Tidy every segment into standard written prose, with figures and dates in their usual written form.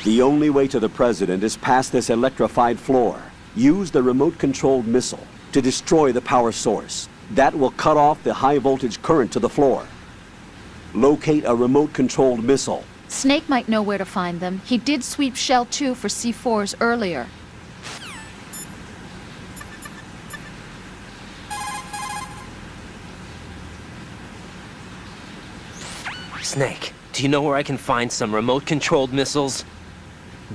The only way to the President is past this electrified floor. Use the remote-controlled missile to destroy the power source. That will cut off the high-voltage current to the floor. Locate a remote-controlled missile. Snake might know where to find them. He did sweep Shell 2 for C4s earlier. Snake, do you know where I can find some remote-controlled missiles?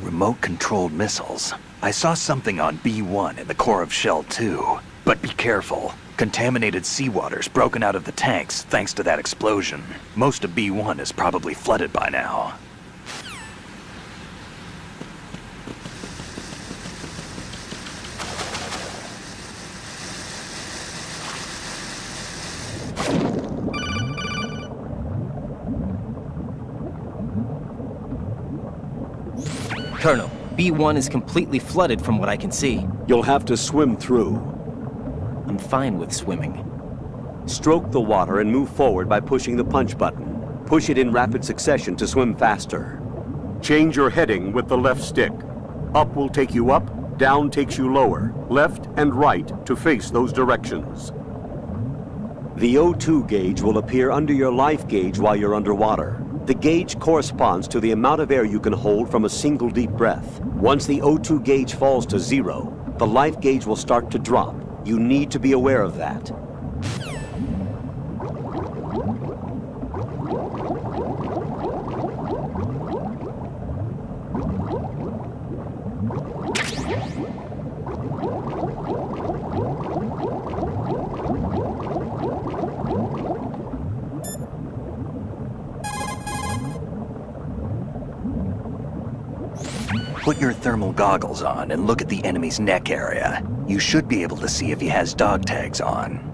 Remote-controlled missiles? I saw something on B1 in the core of Shell 2. But be careful. Contaminated seawater's broken out of the tanks thanks to that explosion. Most of B1 is probably flooded by now. Colonel, B1 is completely flooded from what I can see. You'll have to swim through. I'm fine with swimming. Stroke the water and move forward by pushing the punch button. Push it in rapid succession to swim faster. Change your heading with the left stick. Up will take you up, down takes you lower, left and right to face those directions. The O2 gauge will appear under your life gauge while you're underwater. The gauge corresponds to the amount of air you can hold from a single deep breath. Once the O2 gauge falls to 0, the life gauge will start to drop. You need to be aware of that. Put your thermal goggles on and look at the enemy's neck area. You should be able to see if he has dog tags on.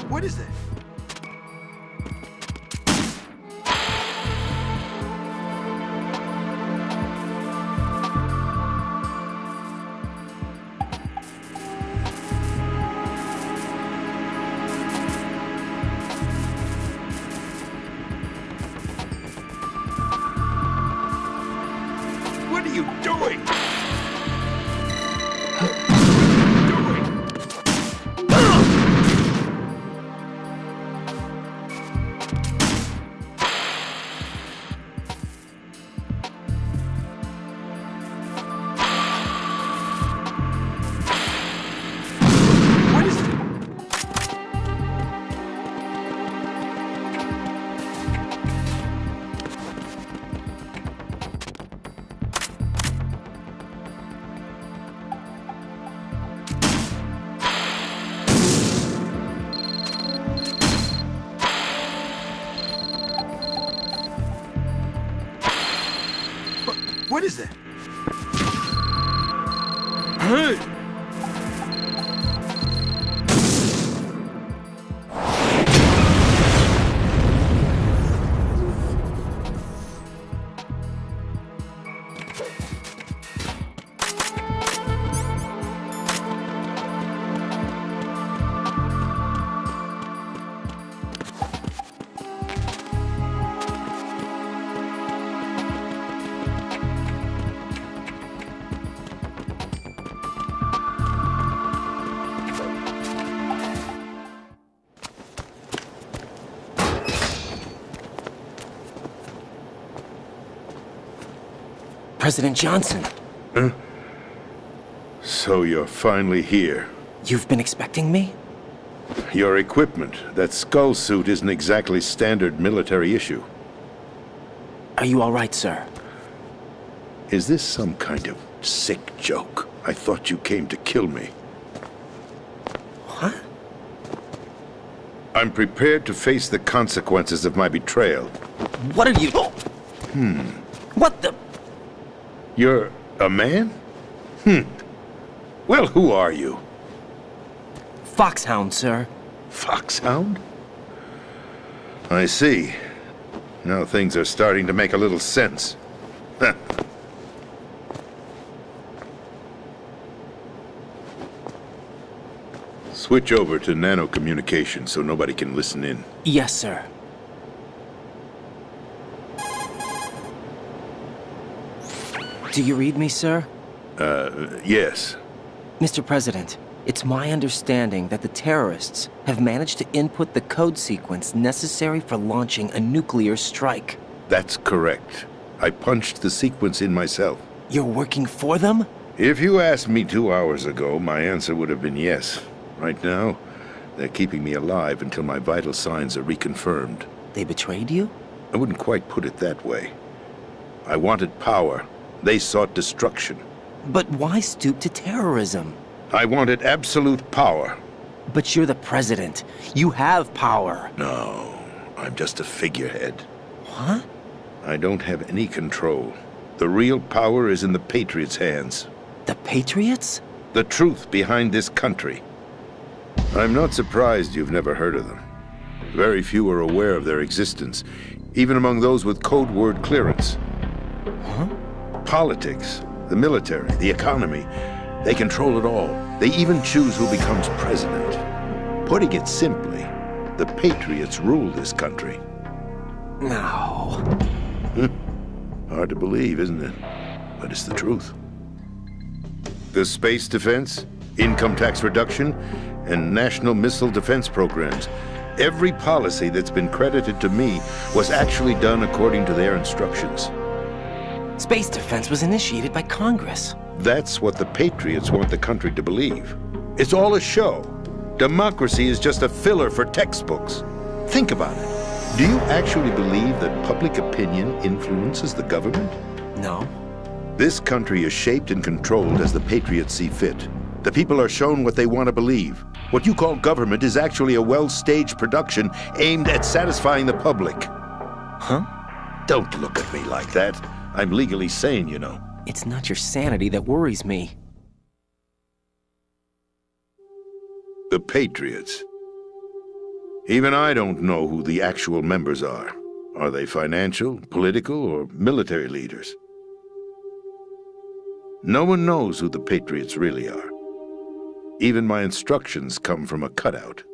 What is that? What are you doing? What is it? What is that? Hey! President Johnson, So you're finally here. you've been expecting me? Your equipment, that skull suit isn't exactly standard military issue. Are you all right, sir? Is this some kind of sick joke? I thought you came to kill me. What? I'm prepared to face the consequences of my betrayal. What are you... What the... You're a man? Well, who are you? Foxhound, sir. Foxhound? I see. Now things are starting to make a little sense. Switch over to nano-communication so nobody can listen in. Yes, sir. Do you read me, sir? Yes. Mr. President, it's my understanding that the terrorists have managed to input the code sequence necessary for launching a nuclear strike. That's correct. I punched the sequence in myself. You're working for them? If you asked me 2 hours ago, my answer would have been yes. Right now, they're keeping me alive until my vital signs are reconfirmed. They betrayed you? I wouldn't quite put it that way. I wanted power. They sought destruction. But why stoop to terrorism? I wanted absolute power. But you're the president. You have power. No, I'm just a figurehead. What? I don't have any control. The real power is in the Patriots' hands. The Patriots? The truth behind this country. I'm not surprised you've never heard of them. Very few are aware of their existence, even among those with code word clearance. Huh? Politics, the military, the economy, they control it all. They even choose who becomes president. Putting it simply, the Patriots rule this country. No. Hard to believe, isn't it? But it's the truth. The space defense, income tax reduction, and national missile defense programs. Every policy that's been credited to me was actually done according to their instructions. Space defense was initiated by Congress. That's what the Patriots want the country to believe. It's all a show. Democracy is just a filler for textbooks. Think about it. Do you actually believe that public opinion influences the government? No. This country is shaped and controlled as the Patriots see fit. The people are shown what they want to believe. What you call government is actually a well-staged production aimed at satisfying the public. Huh? Don't look at me like that. I'm legally sane, you know. It's not your sanity that worries me. The Patriots. Even I don't know who the actual members are. Are they financial, political, or military leaders? No one knows who the Patriots really are. Even my instructions come from a cutout.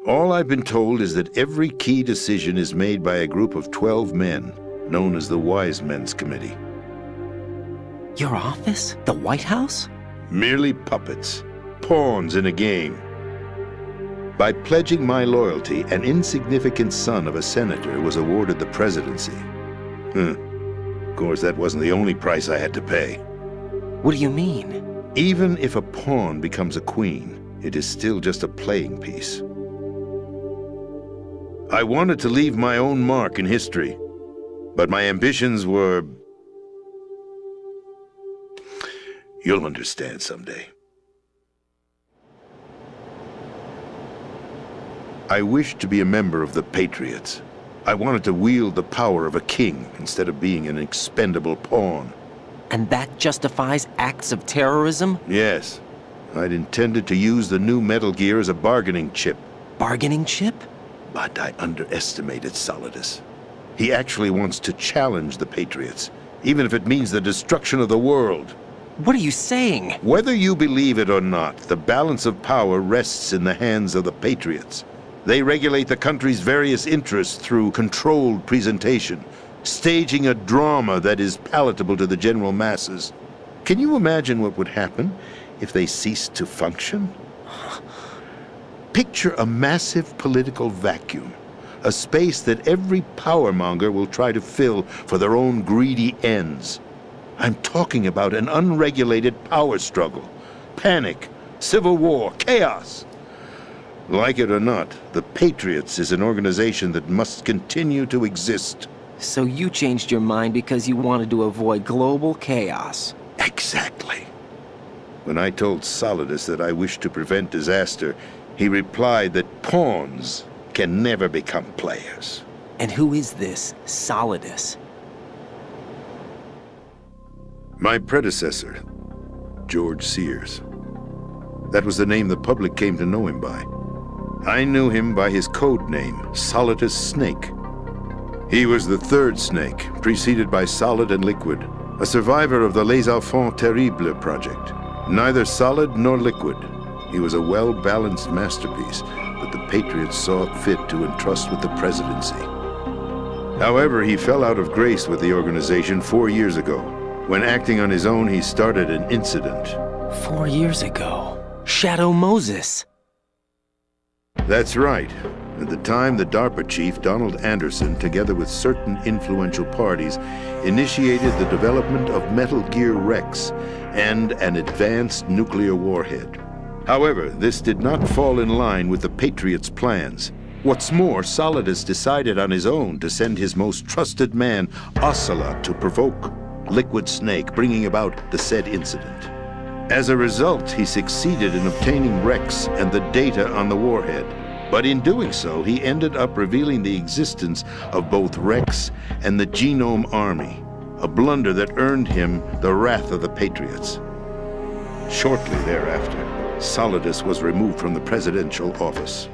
All I've been told is that every key decision is made by a group of 12 men, known as the Wise Men's Committee. Your office? The White House? Merely puppets, pawns in a game. By pledging my loyalty, an insignificant son of a senator was awarded the presidency. Of course, that wasn't the only price I had to pay. What do you mean? Even if a pawn becomes a queen, it is still just a playing piece. I wanted to leave my own mark in history, but my ambitions were... You'll understand someday. I wished to be a member of the Patriots. I wanted to wield the power of a king instead of being an expendable pawn. And that justifies acts of terrorism? Yes. I'd intended to use the new Metal Gear as a bargaining chip. Bargaining chip? But I underestimated Solidus. He actually wants to challenge the Patriots, even if it means the destruction of the world. What are you saying? Whether you believe it or not, the balance of power rests in the hands of the Patriots. They regulate the country's various interests through controlled presentation, staging a drama that is palatable to the general masses. Can you imagine what would happen if they ceased to function? Picture a massive political vacuum, a space that every powermonger will try to fill for their own greedy ends. I'm talking about an unregulated power struggle, panic, civil war, chaos. Like it or not, the Patriots is an organization that must continue to exist. So you changed your mind because you wanted to avoid global chaos. Exactly. When I told Solidus that I wished to prevent disaster, he replied that pawns can never become players. And who is this Solidus? My predecessor, George Sears. That was the name the public came to know him by. I knew him by his code name, Solidus Snake. He was the third Snake, preceded by Solid and Liquid, a survivor of the Les Enfants Terribles project. Neither solid nor liquid, he was a well-balanced masterpiece that the Patriots saw fit to entrust with the presidency. However, he fell out of grace with the organization 4 years ago. When acting on his own, he started an incident. 4 years ago. Shadow Moses. That's right. At the time, the DARPA chief, Donald Anderson, together with certain influential parties, initiated the development of Metal Gear Rex and an advanced nuclear warhead. However, this did not fall in line with the Patriots' plans. What's more, Solidus decided on his own to send his most trusted man, Ocelot, to provoke Liquid Snake, bringing about the said incident. As a result, he succeeded in obtaining Rex and the data on the warhead. But in doing so, he ended up revealing the existence of both Rex and the Genome Army, a blunder that earned him the wrath of the Patriots. Shortly thereafter, Solidus was removed from the presidential office.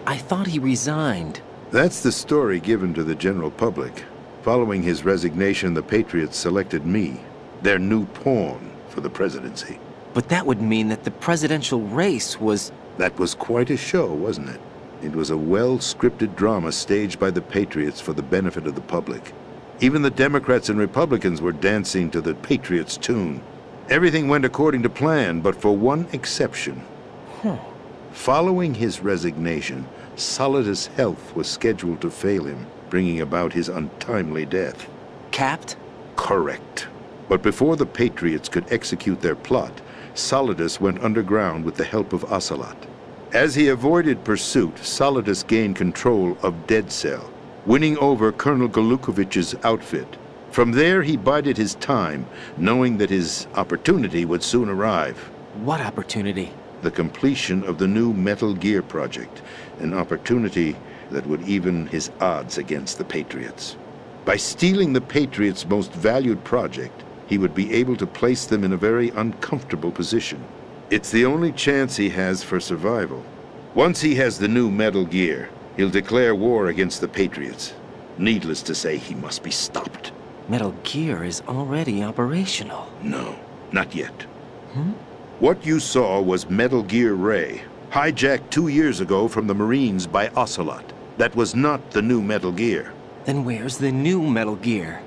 I thought he resigned. That's the story given to the general public. Following his resignation, the Patriots selected me, their new pawn, for the presidency. But that would mean that the presidential race was... That was quite a show, wasn't it? It was a well-scripted drama staged by the Patriots for the benefit of the public. Even the Democrats and Republicans were dancing to the Patriots' tune. Everything went according to plan, but for one exception. Following his resignation, Solidus' health was scheduled to fail him, bringing about his untimely death. Capped? Correct. But before the Patriots could execute their plot, Solidus went underground with the help of Ocelot. As he avoided pursuit, Solidus gained control of Dead Cell, winning over Colonel Golukovich's outfit. From there, he bided his time, knowing that his opportunity would soon arrive. What opportunity? The completion of the new Metal Gear project, an opportunity that would even his odds against the Patriots. By stealing the Patriots' most valued project, he would be able to place them in a very uncomfortable position. It's the only chance he has for survival. Once he has the new Metal Gear, he'll declare war against the Patriots. Needless to say, he must be stopped. Metal Gear is already operational. No, not yet. What you saw was Metal Gear Ray, hijacked 2 years ago from the Marines by Ocelot. That was not the new Metal Gear. Then where's the new Metal Gear?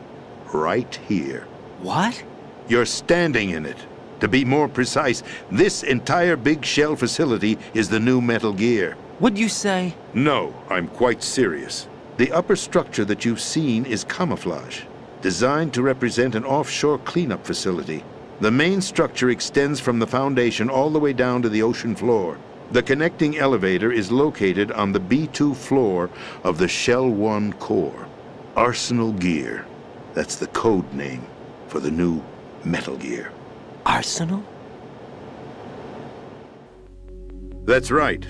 Right here. What? You're standing in it. To be more precise, this entire big shell facility is the new Metal Gear. What'd you say? No, I'm quite serious. The upper structure that you've seen is camouflage, designed to represent an offshore cleanup facility. The main structure extends from the foundation all the way down to the ocean floor. The connecting elevator is located on the B2 floor of the Shell 1 core. Arsenal Gear. That's the code name for the new Metal Gear. Arsenal? That's right.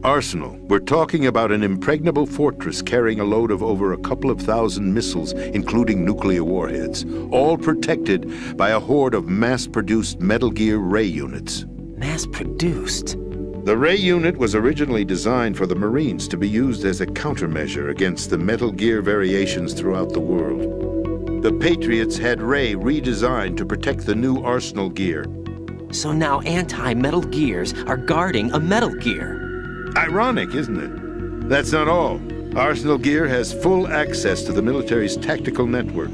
Arsenal. We're talking about an impregnable fortress carrying a load of over a couple of thousand missiles, including nuclear warheads, all protected by a horde of mass-produced Metal Gear Ray units. Mass-produced? The Ray unit was originally designed for the Marines to be used as a countermeasure against the Metal Gear variations throughout the world. The Patriots had Ray redesigned to protect the new Arsenal Gear. So now anti-Metal Gears are guarding a Metal Gear. Ironic, isn't it? That's not all. Arsenal Gear has full access to the military's tactical network,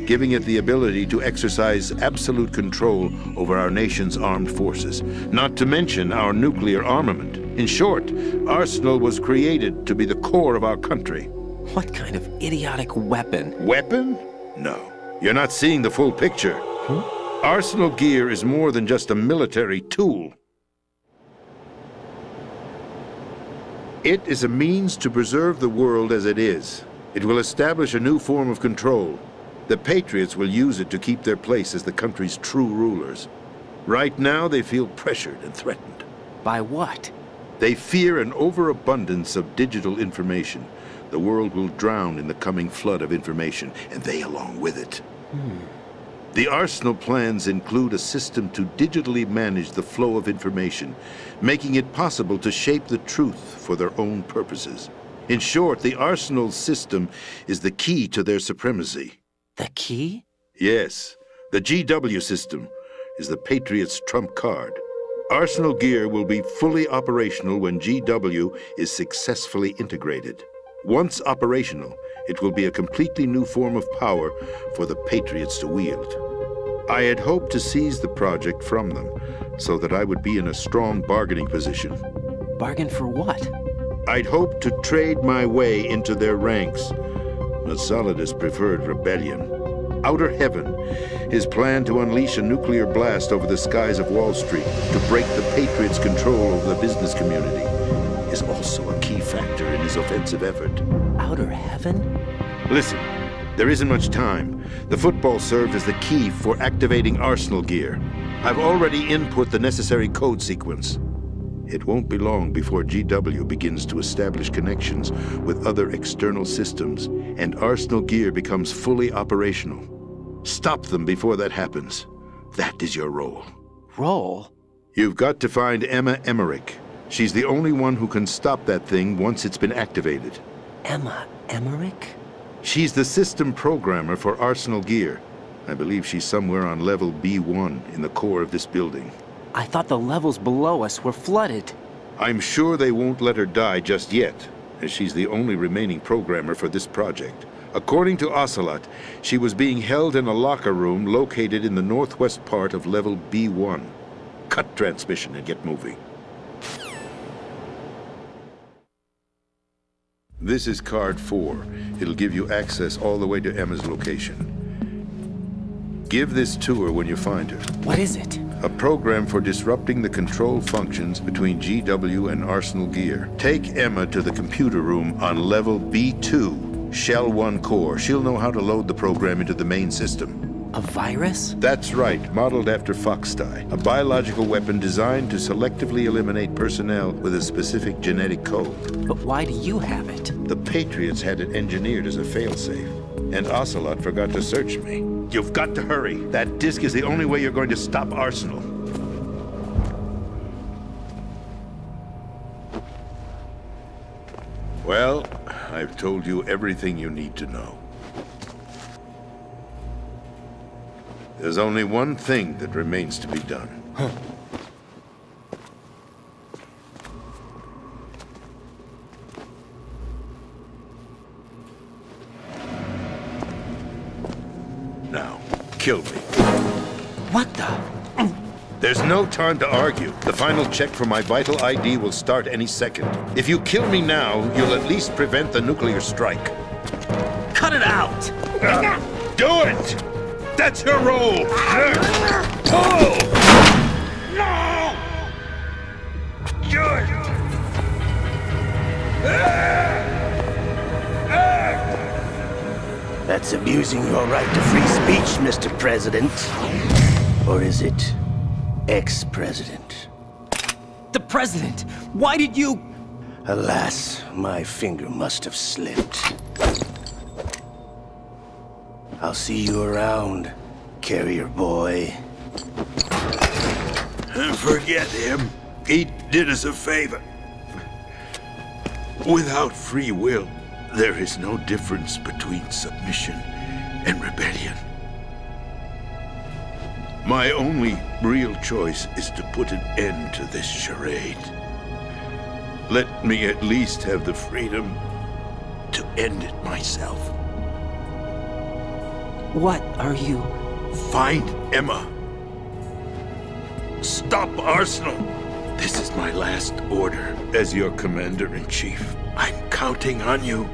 giving it the ability to exercise absolute control over our nation's armed forces, not to mention our nuclear armament. In short, Arsenal was created to be the core of our country. What kind of idiotic weapon? Weapon? No. You're not seeing the full picture. Arsenal Gear is more than just a military tool. It is a means to preserve the world as it is. It will establish a new form of control. The Patriots will use it to keep their place as the country's true rulers. Right now, they feel pressured and threatened. By what? They fear an overabundance of digital information. The world will drown in the coming flood of information, and they along with it. The Arsenal plans include a system to digitally manage the flow of information, making it possible to shape the truth for their own purposes. In short, the Arsenal system is the key to their supremacy. The key? Yes, the GW system is the Patriots' trump card. Arsenal Gear will be fully operational when GW is successfully integrated. Once operational, it will be a completely new form of power for the Patriots to wield. I had hoped to seize the project from them, so that I would be in a strong bargaining position. Bargain for what? I'd hoped to trade my way into their ranks, but Solidus preferred rebellion. Outer Heaven, his plan to unleash a nuclear blast over the skies of Wall Street to break the Patriots' control over the business community, is also a key factor in his offensive effort. Outer Heaven? Listen, there isn't much time. The football served as the key for activating Arsenal Gear. I've already input the necessary code sequence. It won't be long before GW begins to establish connections with other external systems, and Arsenal Gear becomes fully operational. Stop them before that happens. That is your role. Role? You've got to find Emma Emmerich. She's the only one who can stop that thing once it's been activated. Emma Emmerich? She's the system programmer for Arsenal Gear. I believe she's somewhere on level B1 in the core of this building. I thought the levels below us were flooded. I'm sure they won't let her die just yet, as she's the only remaining programmer for this project. According to Ocelot, she was being held in a locker room located in the northwest part of level B1. Cut transmission and get moving. This is card 4. It'll give you access all the way to Emma's location. Give this to her when you find her. What is it? A program for disrupting the control functions between GW and Arsenal Gear. Take Emma to the computer room on level B2, Shell 1 core. She'll know how to load the program into the main system. A virus? That's right, modeled after Foxdie, a biological weapon designed to selectively eliminate personnel with a specific genetic code. But why do you have it? The Patriots had it engineered as a failsafe, and Ocelot forgot to search me. You've got to hurry. That disk is the only way you're going to stop Arsenal. Well, I've told you everything you need to know. There's only one thing that remains to be done. Now, kill me. What the? There's no time to argue. The final check for my vital ID will start any second. If you kill me now, you'll at least prevent the nuclear strike. Cut it out! Do it! That's your role! Pull! No! Good! That's abusing your right to free speech, Mr. President. Or is it ex-president? The president! Why did you... Alas, my finger must have slipped. I'll see you around, carrier boy. Forget him. He did us a favor. Without free will, there is no difference between submission and rebellion. My only real choice is to put an end to this charade. Let me at least have the freedom to end it myself. What are you... Find Emma. Stop Arsenal. This is my last order as your commander-in-chief. I'm counting on you.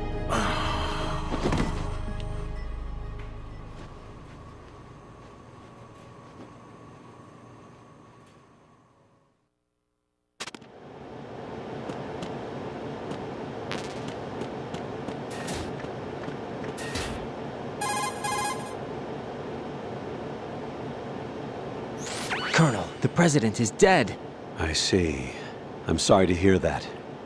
Colonel, the president is dead. I see. I'm sorry to hear that.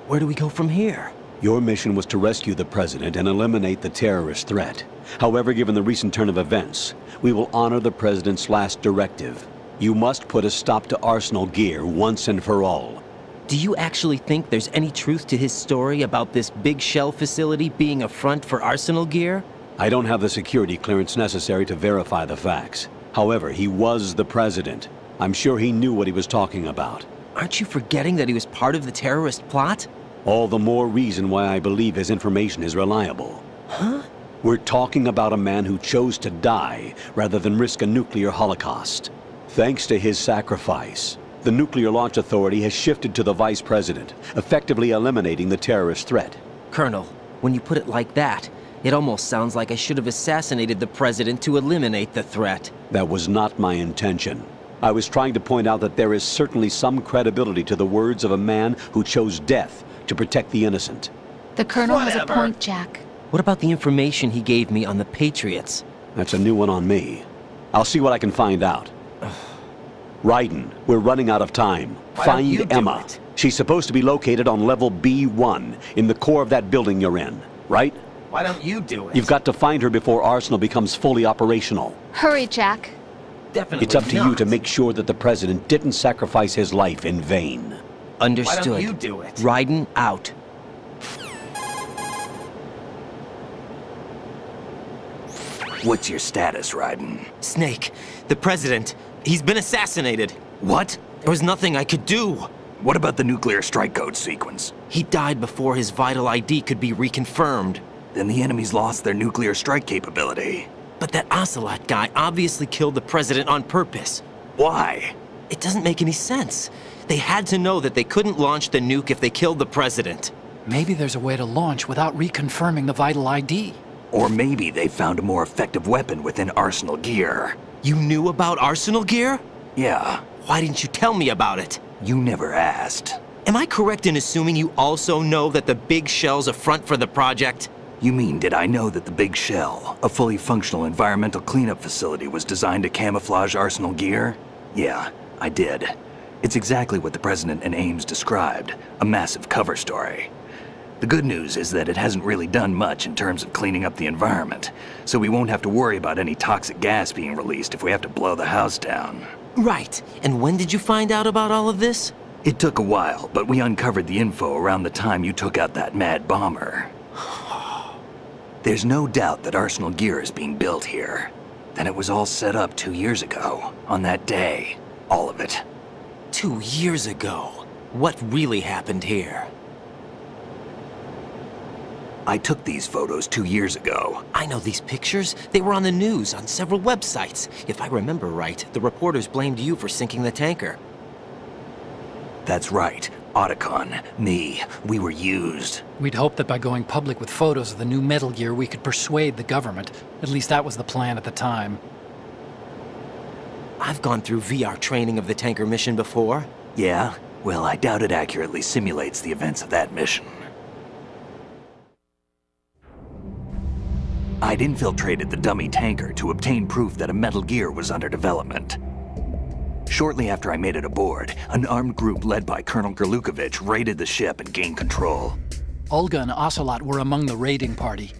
Where do we go from here? Your mission was to rescue the president and eliminate the terrorist threat. However, given the recent turn of events, we will honor the president's last directive. You must put a stop to Arsenal Gear once and for all. Do you actually think there's any truth to his story about this big shell facility being a front for Arsenal Gear? I don't have the security clearance necessary to verify the facts. However, he was the president. I'm sure he knew what he was talking about. Aren't you forgetting that he was part of the terrorist plot? All the more reason why I believe his information is reliable. Huh? We're talking about a man who chose to die rather than risk a nuclear holocaust. Thanks to his sacrifice, the Nuclear Launch Authority has shifted to the vice president, effectively eliminating the terrorist threat. Colonel, when you put it like that, it almost sounds like I should have assassinated the president to eliminate the threat. That was not my intention. I was trying to point out that there is certainly some credibility to the words of a man who chose death to protect the innocent. The Colonel has a point, Jack. What about the information he gave me on the Patriots? That's a new one on me. I'll see what I can find out. Raiden, we're running out of time. Why don't you Find do Emma. it? She's supposed to be located on level B1, in the core of that building you're in, right? Why don't you do it? You've got to find her before Arsenal becomes fully operational. Hurry, Jack. Definitely It's up to you not. to make sure that the president didn't sacrifice his life in vain. Understood. Why don't you do it? Raiden out. What's your status, Raiden? Snake, the president, he's been assassinated. What? There was nothing I could do. What about the nuclear strike code sequence? He died before his vital ID could be reconfirmed. Then the enemy's lost their nuclear strike capability. But that Ocelot guy obviously killed the president on purpose. Why? It doesn't make any sense. They had to know that they couldn't launch the nuke if they killed the president. Maybe there's a way to launch without reconfirming the vital ID. Or maybe they found a more effective weapon within Arsenal Gear. You knew about Arsenal Gear? Yeah, Why didn't you tell me about it? you never asked. Am I correct in assuming you also know that the big shell's a front for the project? You mean, did I know that the Big Shell, a fully functional environmental cleanup facility, was designed to camouflage Arsenal Gear? Yeah, I did. It's exactly what the President and Ames described, a massive cover story. The good news is that it hasn't really done much in terms of cleaning up the environment, so we won't have to worry about any toxic gas being released if we have to blow the house down. Right. And when did you find out about all of this? It took a while, but we uncovered the info around the time you took out that mad bomber. There's no doubt that Arsenal gear is being built here. Then it was all set up 2 years ago, on that day. All of it. 2 years ago. What really happened here? I took these photos 2 years ago. I know these pictures. They were on the news, on several websites. If I remember right, the reporters blamed you for sinking the tanker. That's right. Otacon, me, we were used. We'd hoped that by going public with photos of the new Metal Gear, we could persuade the government. At least that was the plan at the time. I've gone through VR training of the tanker mission before. Yeah? Well, I doubt it accurately simulates the events of that mission. I'd infiltrated the dummy tanker to obtain proof that a Metal Gear was under development. Shortly after I made it aboard, an armed group led by Colonel Gerlukovich raided the ship and gained control. Olga and Ocelot were among the raiding party.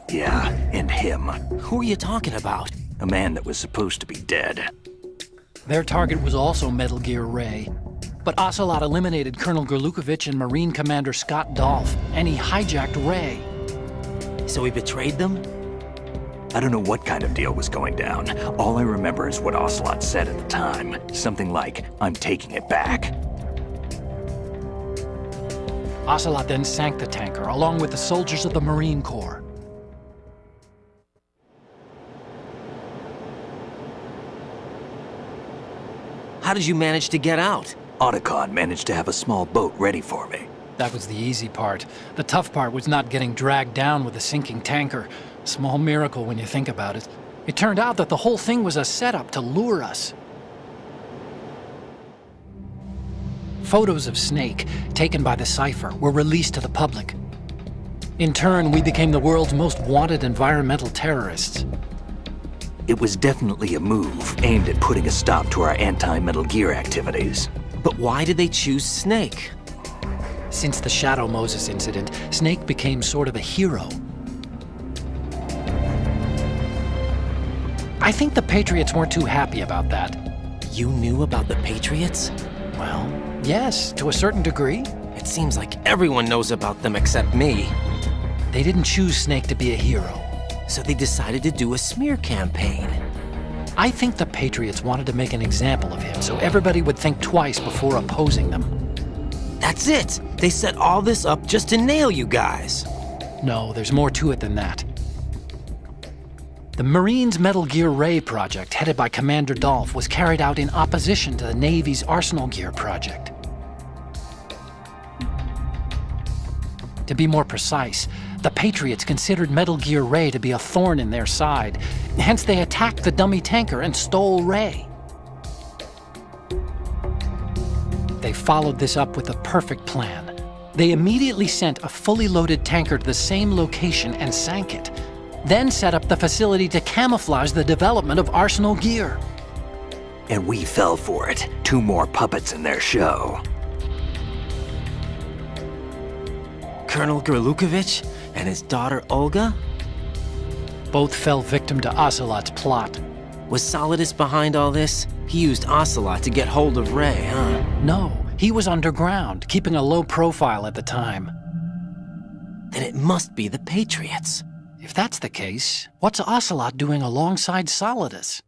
Yeah, and him. Who are you talking about? A man that was supposed to be dead. Their target was also Metal Gear Ray. But Ocelot eliminated Colonel Gerlukovich and Marine Commander Scott Dolph, and he hijacked Ray. So he betrayed them? I don't know what kind of deal was going down. All I remember is what Ocelot said at the time. Something like, "I'm taking it back." Ocelot then sank the tanker, along with the soldiers of the Marine Corps. How did you manage to get out? Otacon managed to have a small boat ready for me. That was the easy part. The tough part was not getting dragged down with a sinking tanker. Small miracle when you think about it. It turned out that the whole thing was a setup to lure us. Photos of Snake, taken by the Cypher, were released to the public. In turn, we became the world's most wanted environmental terrorists. It was definitely a move aimed at putting a stop to our anti-Metal Gear activities. But why did they choose Snake? Since the Shadow Moses incident, Snake became sort of a hero. I think the Patriots weren't too happy about that. You knew about the Patriots? Well, yes, to a certain degree. It seems like everyone knows about them except me. They didn't choose Snake to be a hero. So they decided to do a smear campaign. I think the Patriots wanted to make an example of him so everybody would think twice before opposing them. That's it! They set all this up just to nail you guys. No, there's more to it than that. The Marines' Metal Gear Ray project, headed by Commander Dolph, was carried out in opposition to the Navy's Arsenal Gear project. To be more precise, the Patriots considered Metal Gear Ray to be a thorn in their side. Hence, they attacked the dummy tanker and stole Ray. They followed this up with a perfect plan. They immediately sent a fully loaded tanker to the same location and sank it, then set up the facility to camouflage the development of Arsenal Gear. And we fell for it. 2 more puppets in their show. Colonel Gerlukovich and his daughter Olga? Both fell victim to Ocelot's plot. Was Solidus behind all this? He used Ocelot to get hold of Ray, huh? No, he was underground, keeping a low profile at the time. Then it must be the Patriots. If that's the case, what's Ocelot doing alongside Solidus?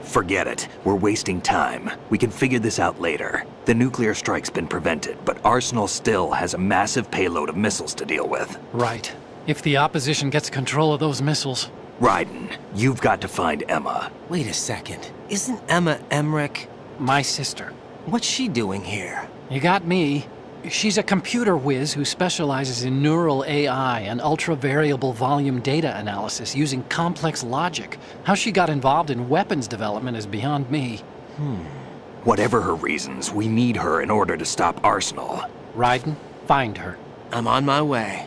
Forget it. We're wasting time. We can figure this out later. The nuclear strike's been prevented, but Arsenal still has a massive payload of missiles to deal with. Right. If the opposition gets control of those missiles. Raiden, you've got to find Emma. Wait a second. Isn't Emma Emmerich? My sister. What's she doing here? You got me. She's a computer whiz who specializes in neural AI and ultra-variable volume data analysis using complex logic. How she got involved in weapons development is beyond me. Whatever her reasons, we need her in order to stop Arsenal. Raiden, find her. I'm on my way.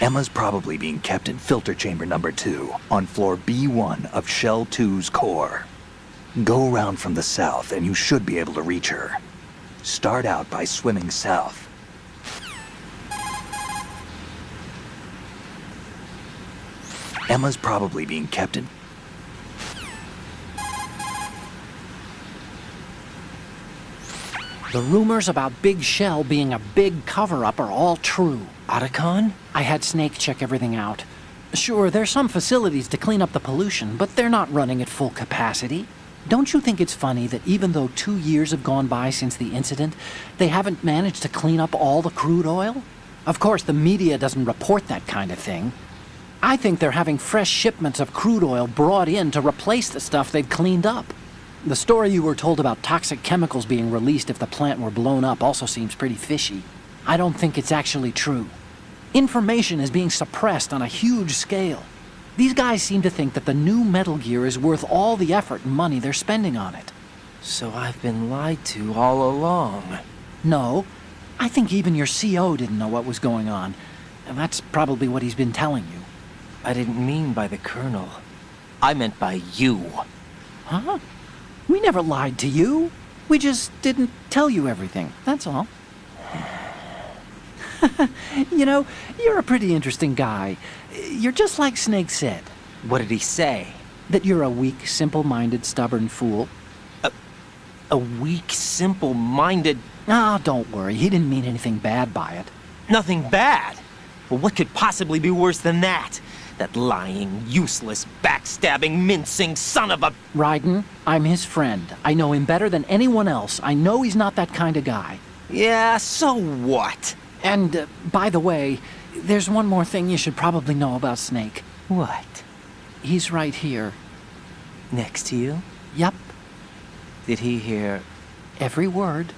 Emma's probably being kept in filter chamber number 2 on floor B1 of Shell 2's core. Go around from the south and you should be able to reach her. Start out by swimming south. Emma's probably being kept in... The rumors about Big Shell being a big cover-up are all true. Otacon? I had Snake check everything out. Sure, there's some facilities to clean up the pollution, but they're not running at full capacity. Don't you think it's funny that even though 2 years have gone by since the incident, they haven't managed to clean up all the crude oil? Of course, the media doesn't report that kind of thing. I think they're having fresh shipments of crude oil brought in to replace the stuff they've cleaned up. The story you were told about toxic chemicals being released if the plant were blown up also seems pretty fishy. I don't think it's actually true. Information is being suppressed on a huge scale. These guys seem to think that the new Metal Gear is worth all the effort and money they're spending on it. So I've been lied to all along. No, I think even your CO didn't know what was going on. And that's probably what he's been telling you. I didn't mean by the Colonel. I meant by you. Huh? We never lied to you. We just didn't tell you everything, that's all. You know, you're a pretty interesting guy. You're just like Snake said. What did he say? That you're a weak, simple-minded, stubborn fool. A weak, simple-minded... Ah, don't worry. He didn't mean anything bad by it. Nothing bad? Well, what could possibly be worse than that? That lying, useless, backstabbing, mincing son of a... Raiden, I'm his friend. I know him better than anyone else. I know he's not that kind of guy. Yeah, so what? And, by the way, there's one more thing you should probably know about Snake. What? He's right here. Next to you? Yup, Did he hear... every word.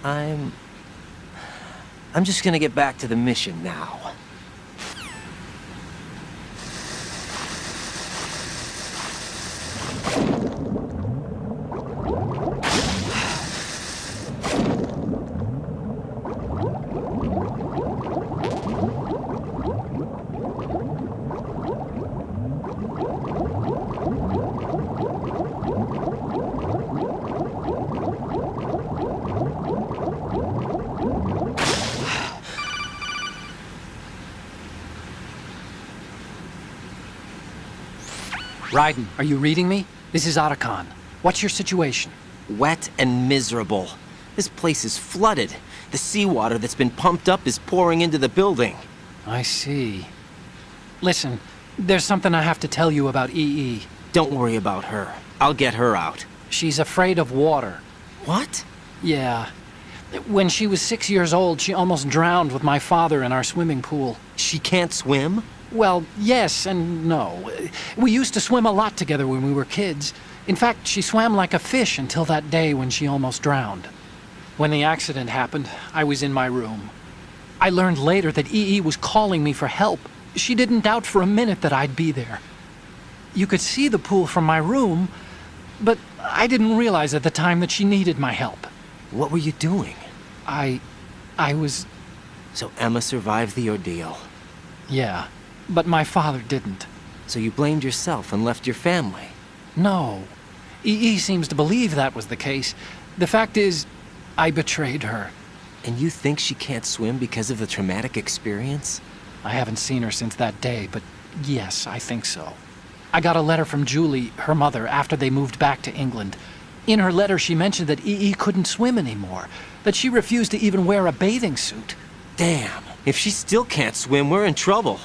I'm just gonna get back to the mission now. Raiden, are you reading me? This is Otacon. What's your situation? Wet and miserable. This place is flooded. The seawater that's been pumped up is pouring into the building. I see. Listen, there's something I have to tell you about EE. Don't worry about her. I'll get her out. She's afraid of water. What? Yeah. When she was 6 years old, she almost drowned with my father in our swimming pool. She can't swim? Well, yes and no. We used to swim a lot together when we were kids. In fact, she swam like a fish until that day when she almost drowned. When the accident happened, I was in my room. I learned later that EE was calling me for help. She didn't doubt for a minute that I'd be there. You could see the pool from my room, but I didn't realize at the time that she needed my help. What were you doing? I was... So Emma survived the ordeal. Yeah, but my father didn't. So you blamed yourself and left your family. No. EE seems to believe that was the case. The fact is, I betrayed her. And you think she can't swim because of the traumatic experience? I haven't seen her since that day, but yes, I think so. I got a letter from Julie, her mother, after they moved back to England. In her letter, she mentioned that EE couldn't swim anymore, that she refused to even wear a bathing suit. Damn, if she still can't swim, we're in trouble.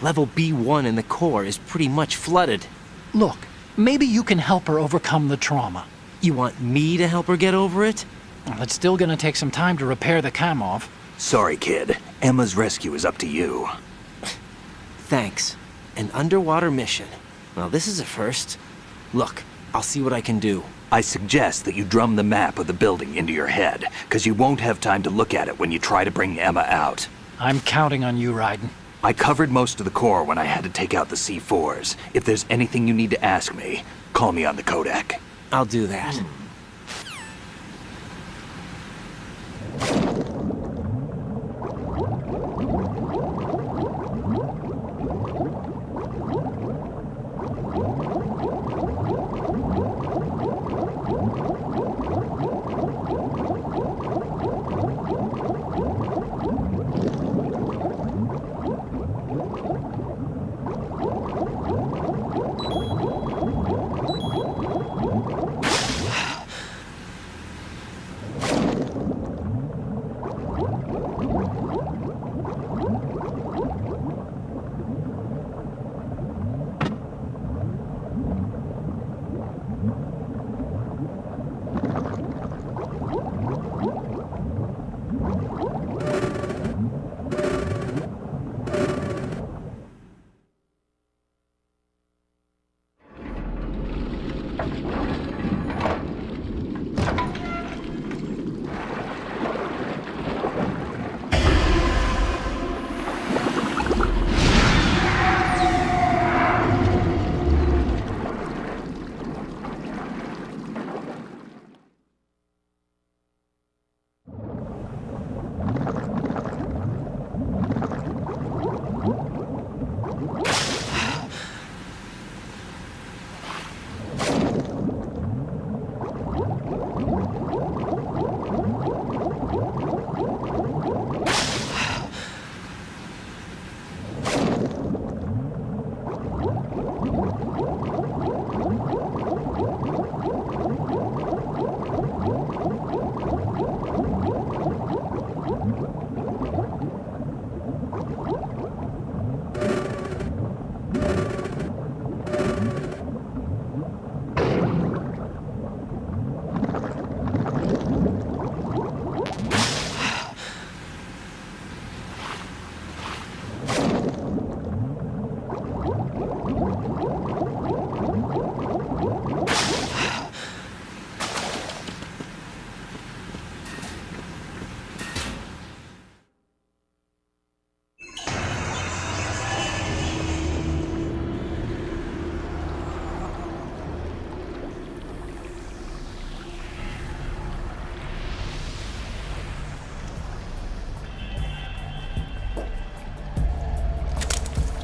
Level B1 in the core is pretty much flooded. Look, maybe you can help her overcome the trauma. You want me to help her get over it? Well, it's still gonna take some time to repair the Kamov. Sorry, kid. Emma's rescue is up to you. Thanks. An underwater mission. Well, this is a first. Look, I'll see what I can do. I suggest that you drum the map of the building into your head, because you won't have time to look at it when you try to bring Emma out. I'm counting on you, Raiden. I covered most of the core when I had to take out the C4s. If there's anything you need to ask me, call me on the codec. I'll do that.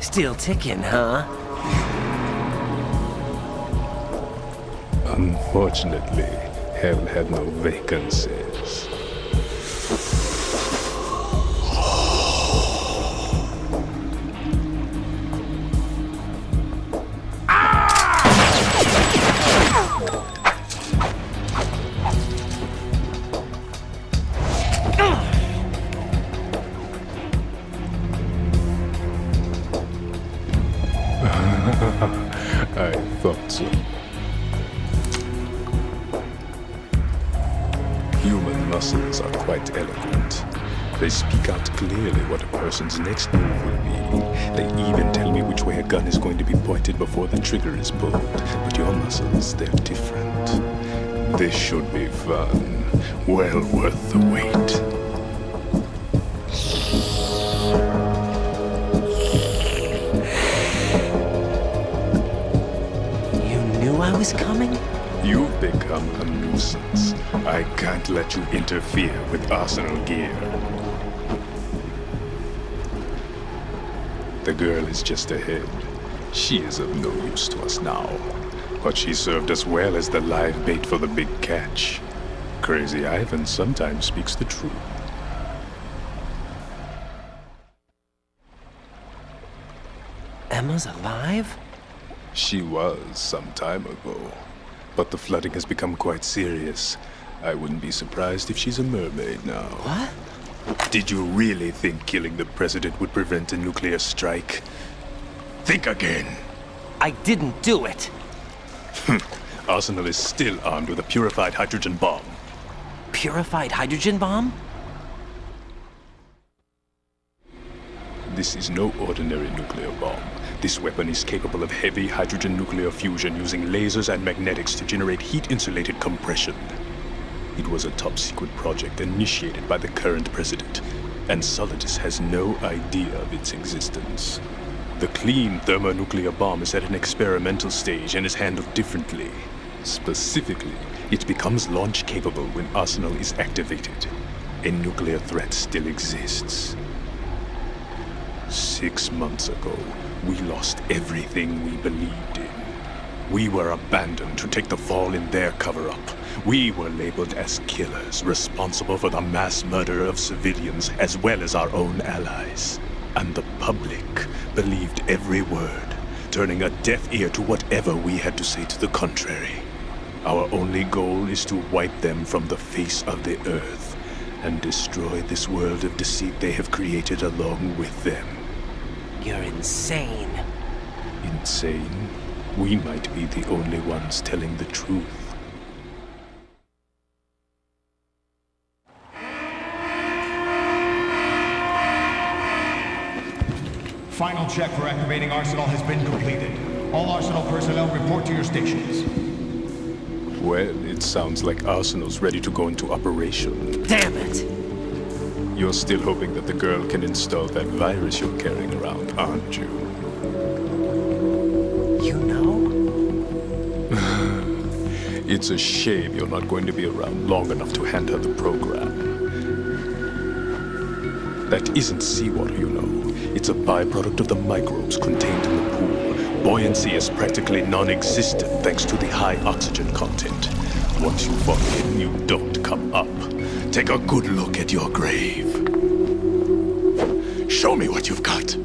Still ticking, huh? Unfortunately, hell had no vacancies. I thought so. Human muscles are quite eloquent. They speak out clearly what a person's next move will be. They even tell me which way a gun is going to be pointed before the trigger is pulled. But your muscles, they're different. This should be fun. Well worth the wait. I was coming? You've become a nuisance. I can't let you interfere with Arsenal gear. The girl is just ahead. She is of no use to us now. But she served us well as the live bait for the big catch. Crazy Ivan sometimes speaks the truth. Emma's alive? She was some time ago, but the flooding has become quite serious. I wouldn't be surprised if she's a mermaid now. What? Did you really think killing the president would prevent a nuclear strike? Think again. I didn't do it. Arsenal is still armed with a purified hydrogen bomb. Purified hydrogen bomb? This is no ordinary nuclear bomb. This weapon is capable of heavy hydrogen nuclear fusion using lasers and magnetics to generate heat-insulated compression. It was a top-secret project initiated by the current president, and Solidus has no idea of its existence. The clean thermonuclear bomb is at an experimental stage and is handled differently. Specifically, it becomes launch-capable when Arsenal is activated. A nuclear threat still exists. 6 months ago, we lost everything we believed in. We were abandoned to take the fall in their cover-up. We were labeled as killers, responsible for the mass murder of civilians as well as our own allies. And the public believed every word, turning a deaf ear to whatever we had to say to the contrary. Our only goal is to wipe them from the face of the earth and destroy this world of deceit they have created along with them. You're insane. Insane? We might be the only ones telling the truth. Final check for activating Arsenal has been completed. All Arsenal personnel report to your stations. Well, it sounds like Arsenal's ready to go into operation. Damn it! You're still hoping that the girl can install that virus you're carrying around, aren't you? You know? It's a shame you're not going to be around long enough to hand her the program. That isn't seawater, you know. It's a byproduct of the microbes contained in the pool. Buoyancy is practically non-existent thanks to the high oxygen content. Once you fall in, you don't come up. Take a good look at your grave. Show me what you've got.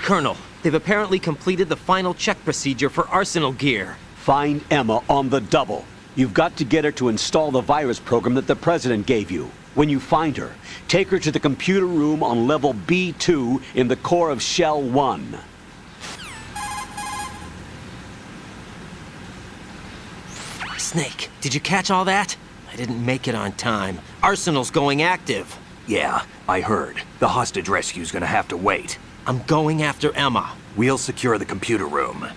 Colonel, they've apparently completed the final check procedure for arsenal gear. Find Emma on the double. You've got to get her to install the virus program that the President gave you. When you find her, take her to the computer room on level B2 in the core of Shell 1. Snake, did you catch all that? I didn't make it on time. Arsenal's going active. Yeah, I heard. The hostage rescue's gonna have to wait. I'm going after Emma. We'll secure the computer room.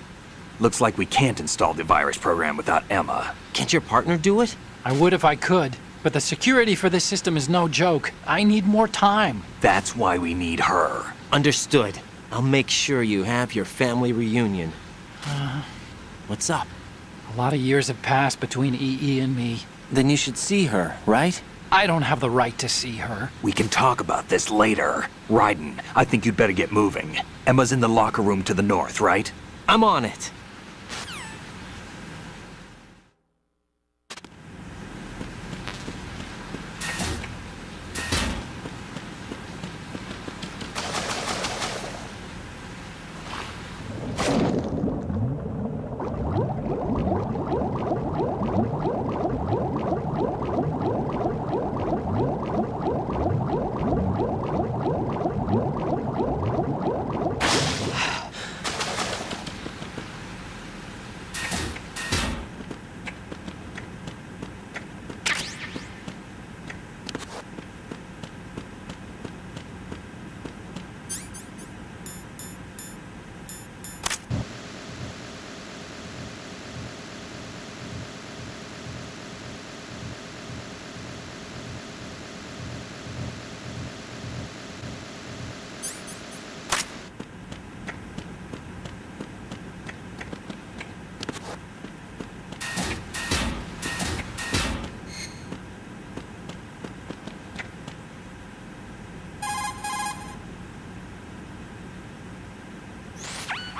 Looks like we can't install the virus program without Emma. Can't your partner do it? I would if I could, but the security for this system is no joke. I need more time. That's why we need her. Understood. I'll make sure you have your family reunion. What's up? A lot of years have passed between EE and me. Then you should see her, right? I don't have the right to see her. We can talk about this later. Raiden, I think you'd better get moving. Emma's in the locker room to the north, right? I'm on it.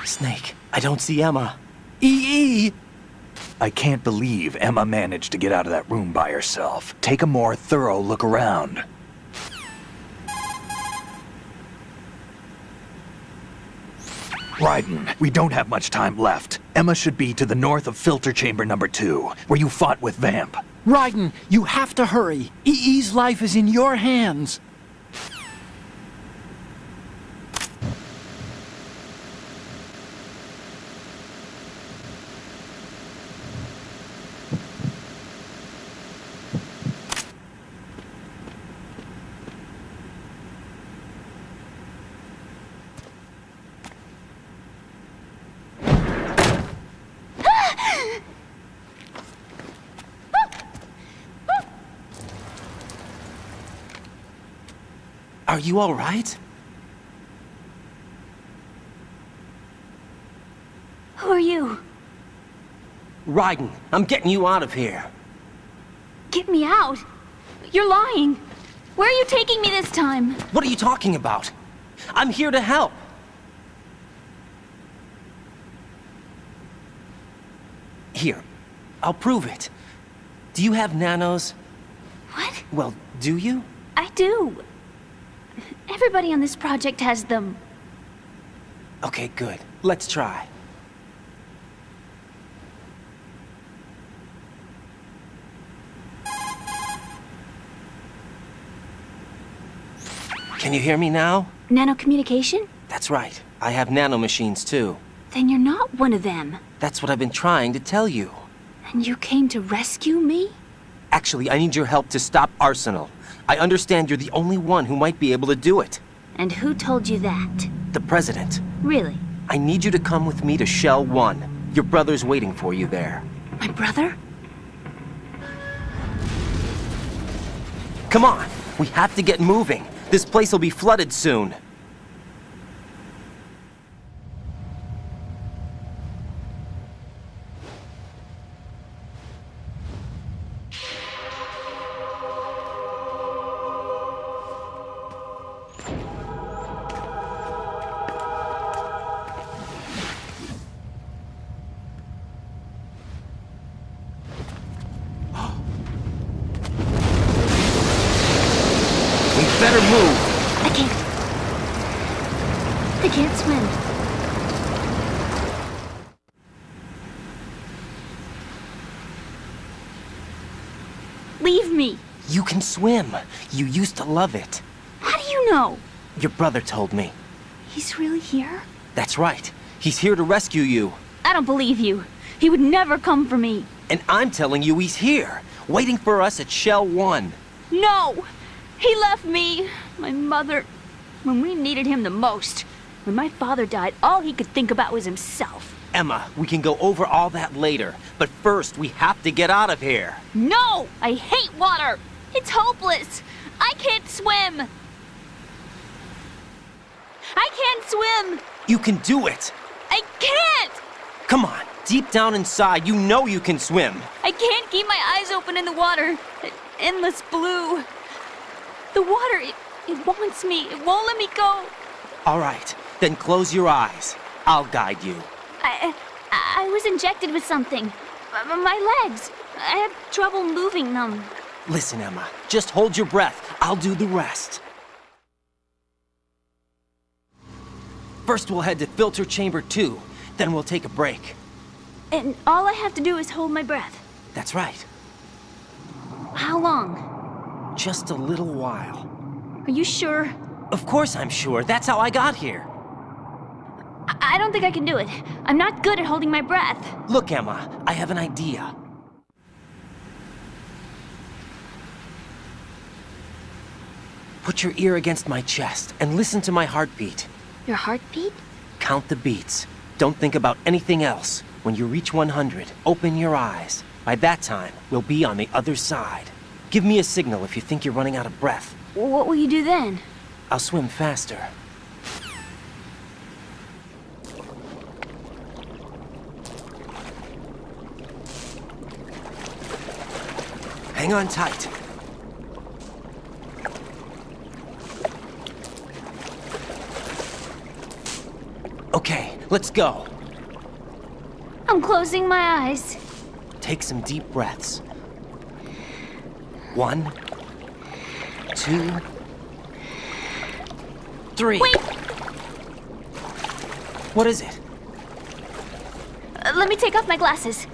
Snake, I don't see Emma. EE! I can't believe Emma managed to get out of that room by herself. Take a more thorough look around. Raiden, we don't have much time left. Emma should be to the north of filter chamber number 2, where you fought with Vamp. Raiden, you have to hurry. EE's life is in your hands. Are you all right? Who are you? Raiden, I'm getting you out of here. Get me out! You're lying! Where are you taking me this time? What are you talking about? I'm here to help. Here, I'll prove it. Do you have nanos? What? Well, do you? I do. Everybody on this project has them. Okay, good. Let's try. Can you hear me now? Nanocommunication? That's right. I have nanomachines too. Then you're not one of them. That's what I've been trying to tell you. And you came to rescue me? Actually, I need your help to stop Arsenal. I understand you're the only one who might be able to do it. And who told you that? The President. Really? I need you to come with me to Shell 1. Your brother's waiting for you there. My brother? Come on! We have to get moving. This place will be flooded soon. Better move! I can't swim. Leave me. You can swim. You used to love it. How do you know? Your brother told me. He's really here? That's right. He's here to rescue you. I don't believe you. He would never come for me. And I'm telling you he's here, waiting for us at Shell 1. No! He left me, my mother, when we needed him the most. When my father died, all he could think about was himself. Emma, we can go over all that later, but first we have to get out of here. No! I hate water! It's hopeless! I can't swim! I can't swim! You can do it! I can't! Come on, deep down inside, you know you can swim. I can't keep my eyes open in the water. Endless blue. The water, it wants me. It won't let me go. All right, then close your eyes. I'll guide you. I was injected with something. My legs. I have trouble moving them. Listen, Emma, just hold your breath. I'll do the rest. First, we'll head to filter chamber 2. Then we'll take a break. And all I have to do is hold my breath. That's right. How long? Just a little while. Are you sure? Of course I'm sure. That's how I got here. I don't think I can do it. I'm not good at holding my breath. Look, Emma, I have an idea. Put your ear against my chest and listen to my heartbeat. Your heartbeat? Count the beats. Don't think about anything else. When you reach 100, open your eyes. By that time, we'll be on the other side. Give me a signal if you think you're running out of breath. What will you do then? I'll swim faster. Hang on tight. Okay, let's go. I'm closing my eyes. Take some deep breaths. 1, 2, 3. Wait! What is it? Let me take off my glasses.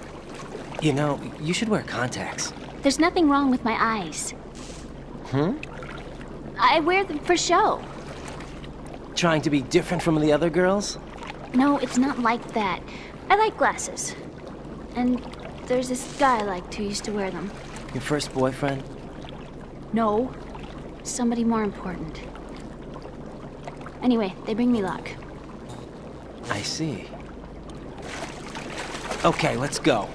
You know, you should wear contacts. There's nothing wrong with my eyes. Hmm? I wear them for show. Trying to be different from the other girls? No, it's not like that. I like glasses. And there's this guy I liked who used to wear them. Your first boyfriend? No. Somebody more important. Anyway, they bring me luck. I see. Okay, let's go.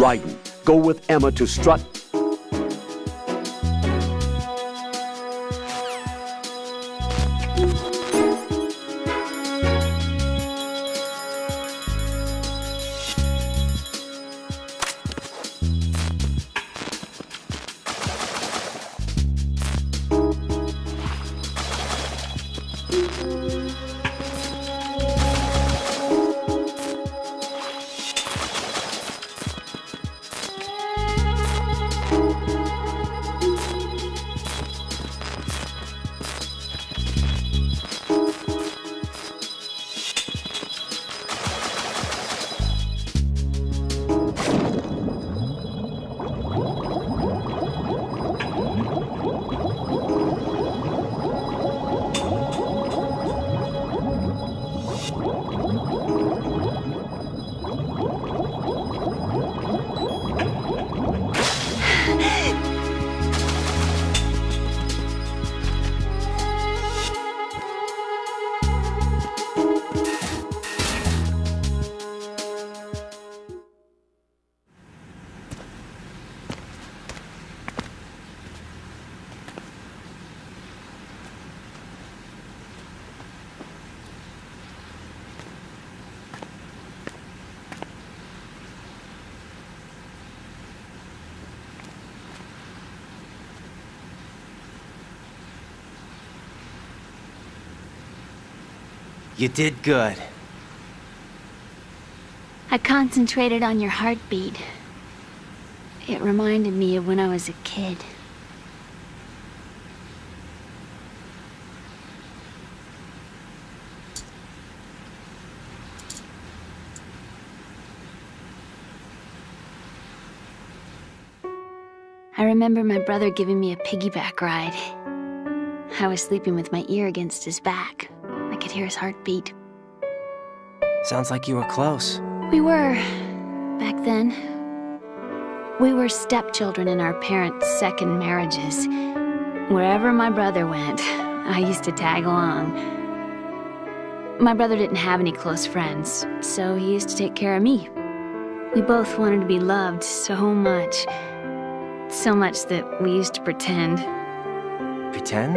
Raiden, go with Emma to Strut... You did good. I concentrated on your heartbeat. It reminded me of when I was a kid. I remember my brother giving me a piggyback ride. I was sleeping with my ear against his back. I could hear his heartbeat. Sounds like you were close. We were, back then. We were stepchildren in our parents' second marriages. Wherever my brother went, I used to tag along. My brother didn't have any close friends, so he used to take care of me. We both wanted to be loved so much. So much that we used to pretend. Pretend?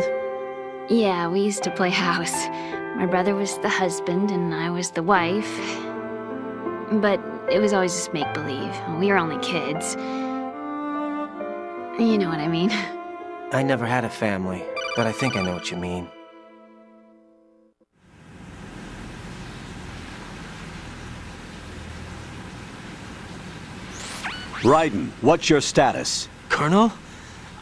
Yeah, we used to play house. My brother was the husband and I was the wife. But it was always just make-believe. We were only kids. You know what I mean. I never had a family, but I think I know what you mean. Raiden, what's your status? Colonel?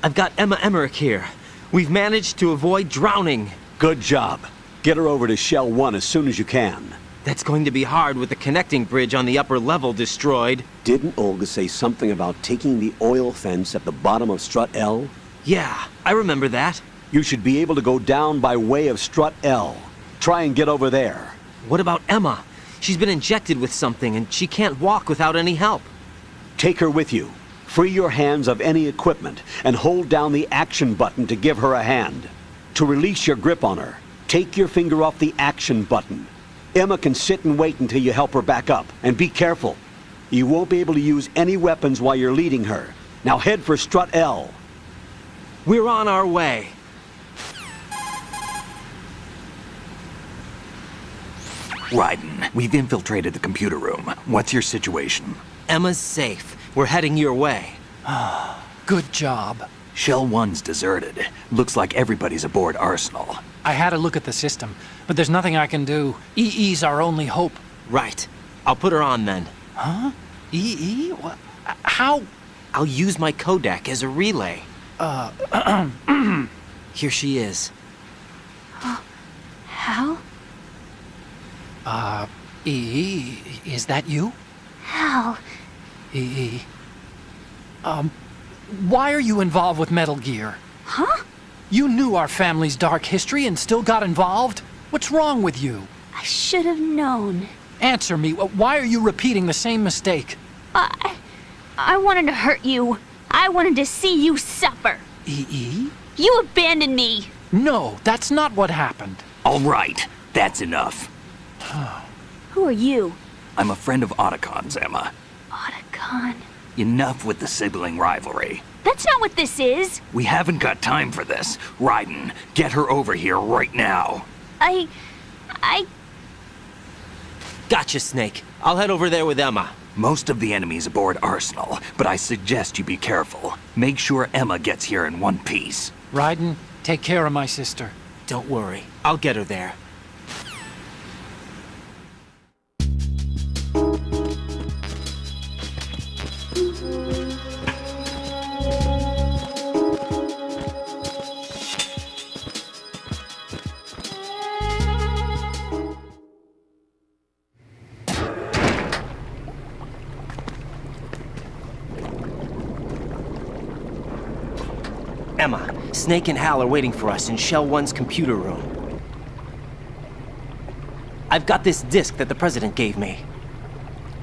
I've got Emma Emmerich here. We've managed to avoid drowning. Good job. Get her over to Shell 1 as soon as you can. That's going to be hard with the connecting bridge on the upper level destroyed. Didn't Olga say something about taking the oil fence at the bottom of Strut L? Yeah, I remember that. You should be able to go down by way of Strut L. Try and get over there. What about Emma? She's been injected with something and she can't walk without any help. Take her with you. Free your hands of any equipment and hold down the action button to give her a hand. To release your grip on her, take your finger off the action button. Emma can sit and wait until you help her back up. And be careful. You won't be able to use any weapons while you're leading her. Now head for Strut L. We're on our way. Raiden, we've infiltrated the computer room. What's your situation? Emma's safe. We're heading your way. Good job. Shell 1's deserted. Looks like everybody's aboard Arsenal. I had a look at the system, but there's nothing I can do. EE's our only hope. Right. I'll put her on then. Huh? EE? What? How? I'll use my Kodak as a relay. Here she is. How? EE, is that you? How? EE. Why are you involved with Metal Gear? Huh? You knew our family's dark history and still got involved? What's wrong with you? I should have known. Answer me. Why are you repeating the same mistake? I wanted to hurt you. I wanted to see you suffer. EE? You abandoned me. No, that's not what happened. All right, that's enough. Who are you? I'm a friend of Otacon's, Emma. Otacon. Enough with the sibling rivalry. That's not what this is. We haven't got time for this. Raiden, get her over here right now. I... Gotcha, Snake. I'll head over there with Emma. Most of the enemy's aboard Arsenal, but I suggest you be careful. Make sure Emma gets here in one piece. Raiden, take care of my sister. Don't worry. I'll get her there. Emma, Snake and Hal are waiting for us in Shell 1's computer room. I've got this disk that the President gave me.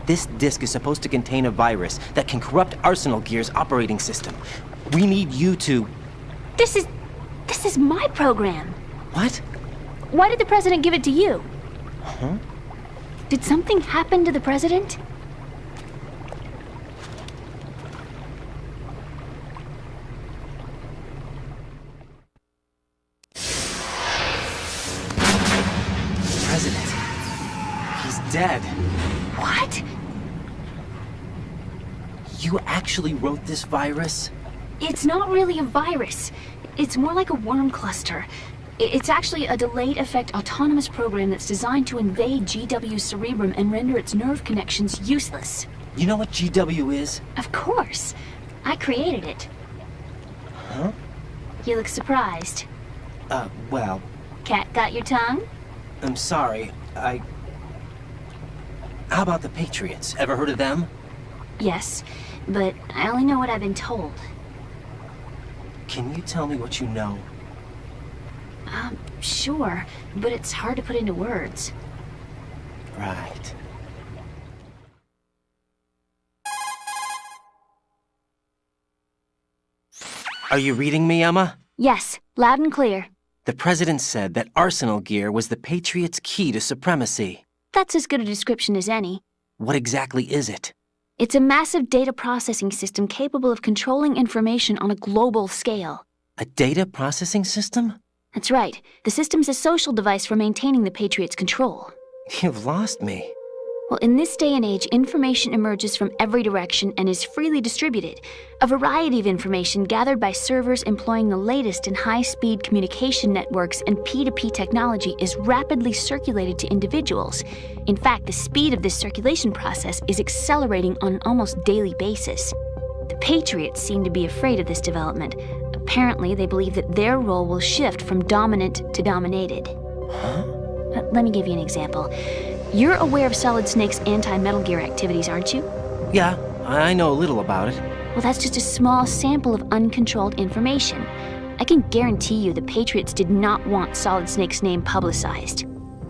This disk is supposed to contain a virus that can corrupt Arsenal Gear's operating system. We need you to... This is my program. What? Why did the President give it to you? Huh? Did something happen to the President? President. He's dead. What? You actually wrote this virus? It's not really a virus. It's more like a worm cluster. It's actually a delayed effect autonomous program that's designed to invade GW's cerebrum and render its nerve connections useless. You know what GW is? Of course. I created it. Huh? You look surprised. Well, Cat got your tongue? I'm sorry. How about the Patriots? Ever heard of them? Yes, but I only know what I've been told. Can you tell me what you know? Sure, but it's hard to put into words. Right. Are you reading me, Emma? Yes, loud and clear. The President said that Arsenal Gear was the Patriots' key to supremacy. That's as good a description as any. What exactly is it? It's a massive data processing system capable of controlling information on a global scale. A data processing system? That's right. The system's a social device for maintaining the Patriots' control. You've lost me. Well, in this day and age, information emerges from every direction and is freely distributed. A variety of information gathered by servers employing the latest in high-speed communication networks and P2P technology is rapidly circulated to individuals. In fact, the speed of this circulation process is accelerating on an almost daily basis. The Patriots seem to be afraid of this development. Apparently, they believe that their role will shift from dominant to dominated. Huh? Let me give you an example. You're aware of Solid Snake's anti-Metal Gear activities, aren't you? Yeah, I know a little about it. Well, that's just a small sample of uncontrolled information. I can guarantee you the Patriots did not want Solid Snake's name publicized.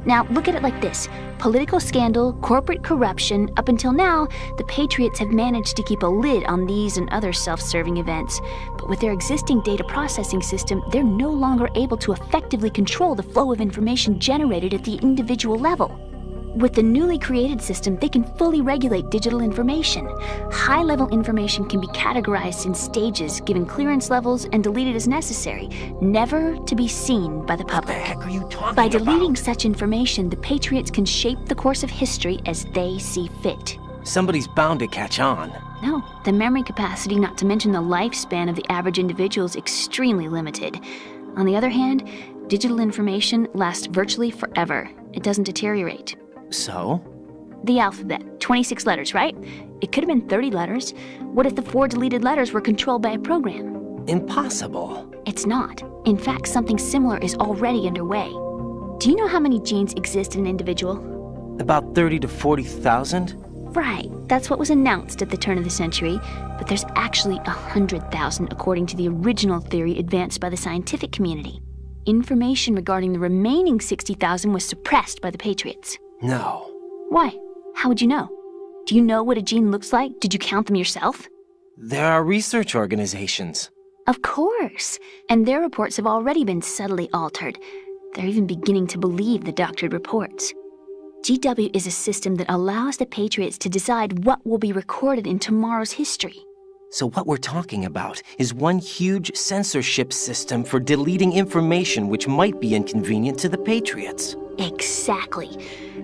Now, look at it like this. Political scandal, corporate corruption, up until now, the Patriots have managed to keep a lid on these and other self-serving events. But with their existing data processing system, they're no longer able to effectively control the flow of information generated at the individual level. With the newly created system, they can fully regulate digital information. High-level information can be categorized in stages, given clearance levels, and deleted as necessary, never to be seen by the public. What the heck are you talking By deleting about? such information, the Patriots can shape the course of history as they see fit. Somebody's bound to catch on. No, the memory capacity, not to mention the lifespan of the average individual, is extremely limited. On the other hand, digital information lasts virtually forever. It doesn't deteriorate. So? The alphabet, 26 letters, right? It could have been 30 letters. What if the 4 deleted letters were controlled by a program? Impossible. It's not. In fact, something similar is already underway. Do you know how many genes exist in an individual? About 30 to 40,000? Right, that's what was announced at the turn of the century, but there's actually 100,000 according to the original theory advanced by the scientific community. Information regarding the remaining 60,000 was suppressed by the Patriots. No. Why? How would you know? Do you know what a gene looks like? Did you count them yourself? There are research organizations. Of course, and their reports have already been subtly altered. They're even beginning to believe the doctored reports. GW is a system that allows the Patriots to decide what will be recorded in tomorrow's history. So what we're talking about is one huge censorship system for deleting information which might be inconvenient to the Patriots. Exactly.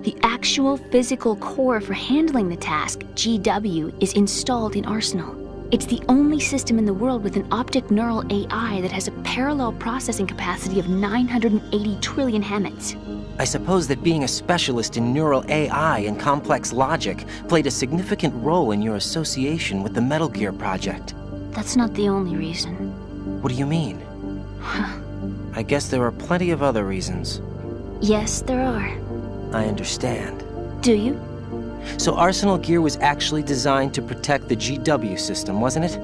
The actual physical core for handling the task, GW, is installed in Arsenal. It's the only system in the world with an optic neural AI that has a parallel processing capacity of 980 trillion Hammets. I suppose that being a specialist in neural AI and complex logic played a significant role in your association with the Metal Gear project. That's not the only reason. What do you mean? I guess there are plenty of other reasons. Yes, there are. I understand. Do you? So Arsenal Gear was actually designed to protect the GW system, wasn't it?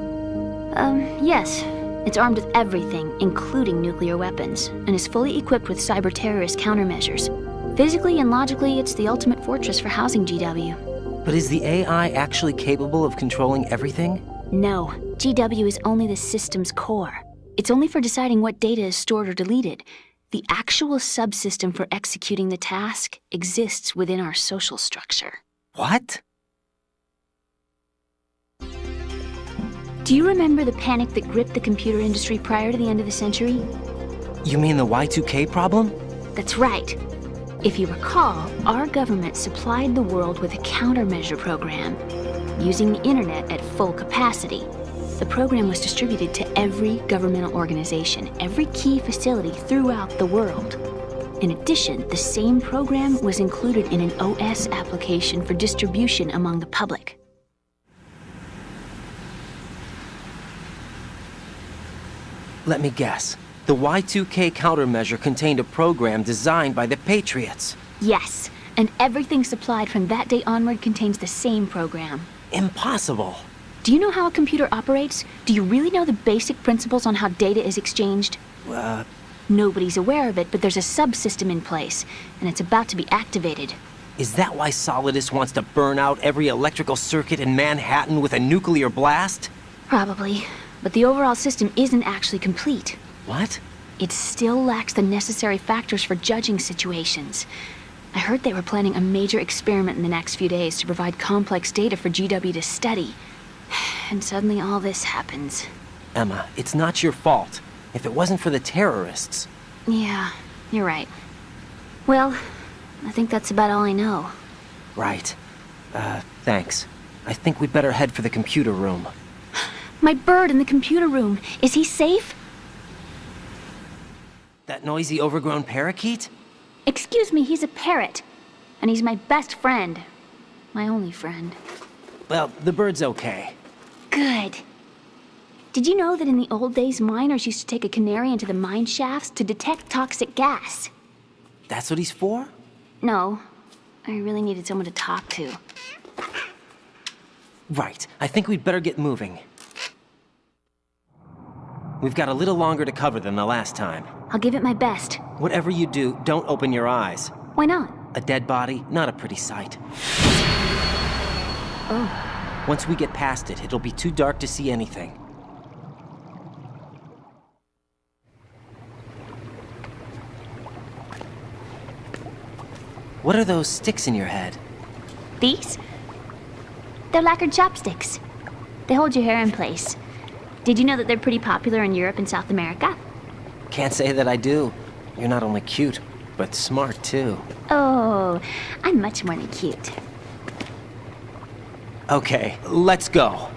Yes. It's armed with everything, including nuclear weapons, and is fully equipped with cyber-terrorist countermeasures. Physically and logically, it's the ultimate fortress for housing GW. But is the AI actually capable of controlling everything? No. GW is only the system's core. It's only for deciding what data is stored or deleted. The actual subsystem for executing the task exists within our social structure. What? Do you remember the panic that gripped the computer industry prior to the end of the century? You mean the Y2K problem? That's right. If you recall, our government supplied the world with a countermeasure program. Using the internet at full capacity, the program was distributed to every governmental organization, every key facility throughout the world. In addition, the same program was included in an OS application for distribution among the public. Let me guess. The Y2K countermeasure contained a program designed by the Patriots. Yes, and everything supplied from that day onward contains the same program. Impossible. Do you know how a computer operates? Do you really know the basic principles on how data is exchanged? Nobody's aware of it, but there's a subsystem in place, and it's about to be activated. Is that why Solidus wants to burn out every electrical circuit in Manhattan with a nuclear blast? Probably, but the overall system isn't actually complete. What? It still lacks the necessary factors for judging situations. I heard they were planning a major experiment in the next few days to provide complex data for GW to study. And suddenly all this happens. Emma, it's not your fault. If it wasn't for the terrorists... Yeah, you're right. Well, I think that's about all I know. Right. Thanks. I think we'd better head for the computer room. My bird in the computer room. Is he safe? That noisy, overgrown parakeet? Excuse me, he's a parrot. And he's my best friend. My only friend. Well, the bird's okay. Good. Did you know that in the old days, miners used to take a canary into the mine shafts to detect toxic gas? That's what he's for? No. I really needed someone to talk to. Right. I think we'd better get moving. We've got a little longer to cover than the last time. I'll give it my best. Whatever you do, don't open your eyes. Why not? A dead body, not a pretty sight. Oh. Once we get past it, it'll be too dark to see anything. What are those sticks in your head? These? They're lacquered chopsticks. They hold your hair in place. Did you know that they're pretty popular in Europe and South America? Can't say that I do. You're not only cute, but smart too. Oh, I'm much more than cute. Okay, let's go.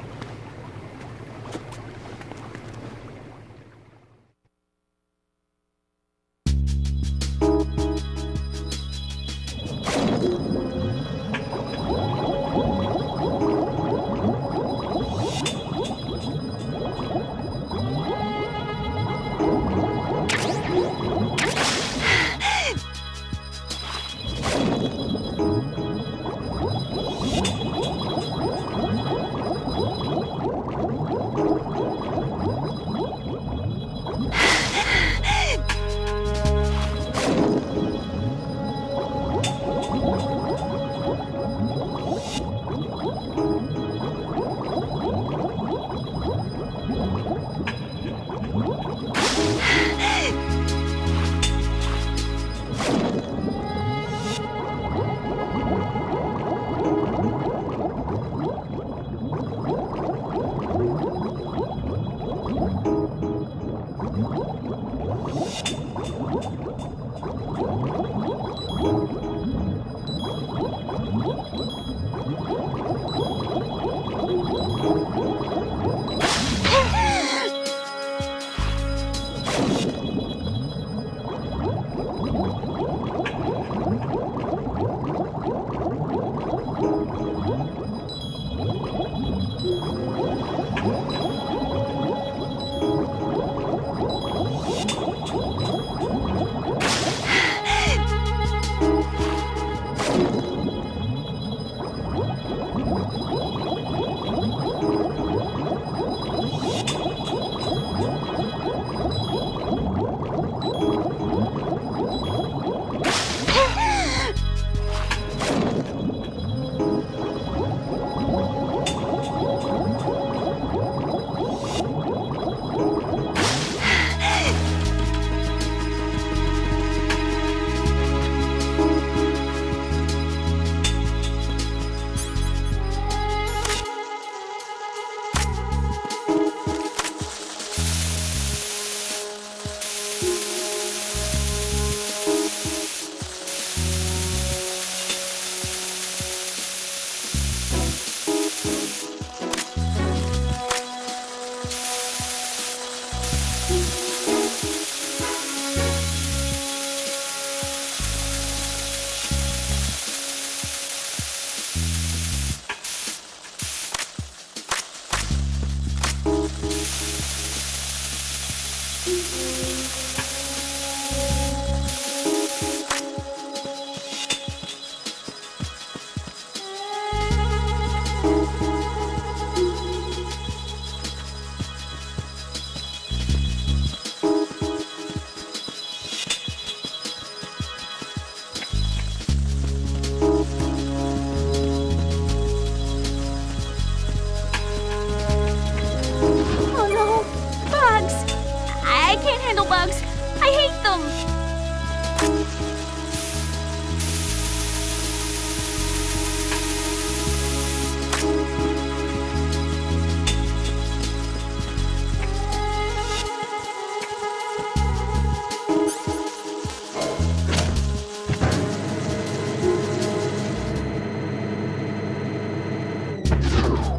through.